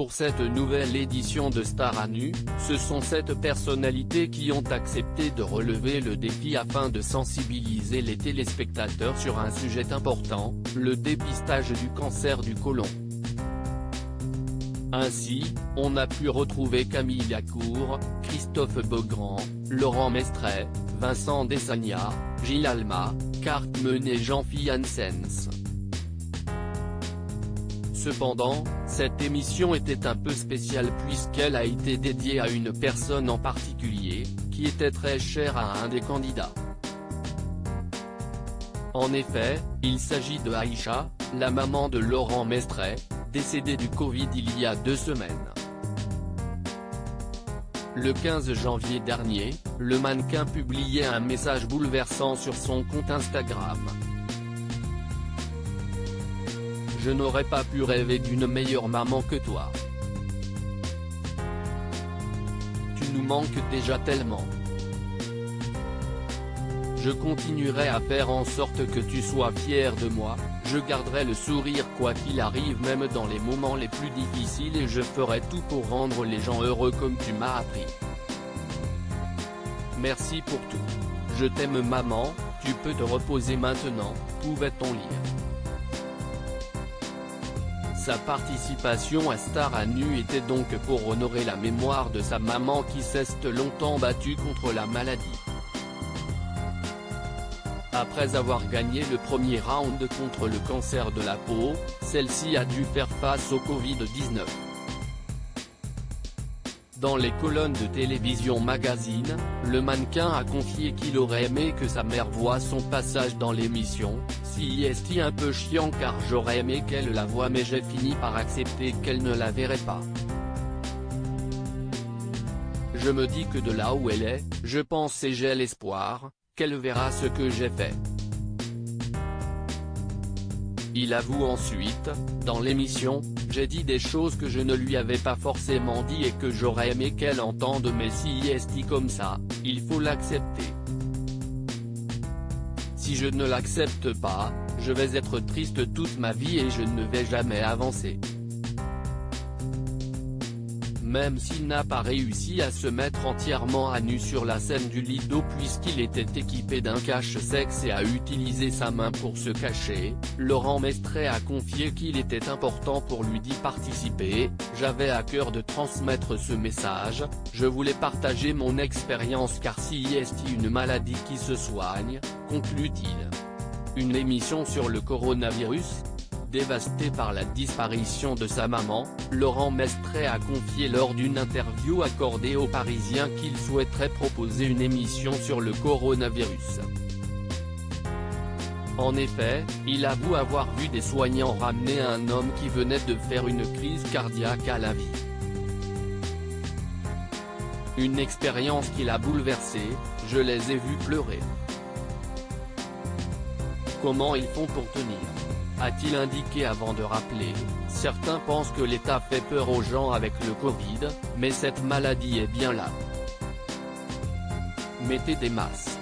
Pour cette nouvelle édition de Stars à nu, ce sont 7 personnalités qui ont accepté de relever le défi afin de sensibiliser les téléspectateurs sur un sujet important, le dépistage du cancer du côlon. Ainsi, on a pu retrouver Camille Lacour, Christophe Beaugrand, Laurent Mestret, Vincent Desagna, Gilles Alma, Cartman et Jean-Philippe Janssens. Cependant, cette émission était un peu spéciale puisqu'elle a été dédiée à une personne en particulier, qui était très chère à un des candidats. En effet, il s'agit de Aïcha, la maman de Laurent Mestret, décédée du Covid il y a 2 semaines. Le 15 janvier dernier, le mannequin publiait un message bouleversant sur son compte Instagram. Je n'aurais pas pu rêver d'une meilleure maman que toi. Tu nous manques déjà tellement. Je continuerai à faire en sorte que tu sois fier de moi, je garderai le sourire quoi qu'il arrive même dans les moments les plus difficiles et je ferai tout pour rendre les gens heureux comme tu m'as appris. Merci pour tout. Je t'aime maman, tu peux te reposer maintenant, pouvait-on lire. Sa participation à Stars à nu était donc pour honorer la mémoire de sa maman qui s'est longtemps battue contre la maladie. Après avoir gagné le premier round contre le cancer de la peau, celle-ci a dû faire face au Covid-19. Dans les colonnes de Télévision Magazine, le mannequin a confié qu'il aurait aimé que sa mère voie son passage dans l'émission, si est un peu chiant car j'aurais aimé qu'elle la voie mais j'ai fini par accepter qu'elle ne la verrait pas. Je me dis que de là où elle est, je pense et j'ai l'espoir, qu'elle verra ce que j'ai fait. Il avoue ensuite, dans l'émission, j'ai dit des choses que je ne lui avais pas forcément dit et que j'aurais aimé qu'elle entende mais si est comme ça, il faut l'accepter. Si je ne l'accepte pas, je vais être triste toute ma vie et je ne vais jamais avancer. Même s'il n'a pas réussi à se mettre entièrement à nu sur la scène du Lido puisqu'il était équipé d'un cache-sexe et a utilisé sa main pour se cacher, Laurent Mestret a confié qu'il était important pour lui d'y participer, j'avais à cœur de transmettre ce message, je voulais partager mon expérience car si est une maladie qui se soigne, conclut-il. Une émission sur le coronavirus ? Dévasté par la disparition de sa maman, Laurent Mestret a confié lors d'une interview accordée aux Parisiens qu'il souhaiterait proposer une émission sur le coronavirus. En effet, il avoue avoir vu des soignants ramener un homme qui venait de faire une crise cardiaque à la vie. Une expérience qui l'a bouleversé, je les ai vus pleurer. Comment ils font pour tenir ? A-t-il indiqué avant de rappeler, certains pensent que l'État fait peur aux gens avec le Covid, mais cette maladie est bien là. Mettez des masques.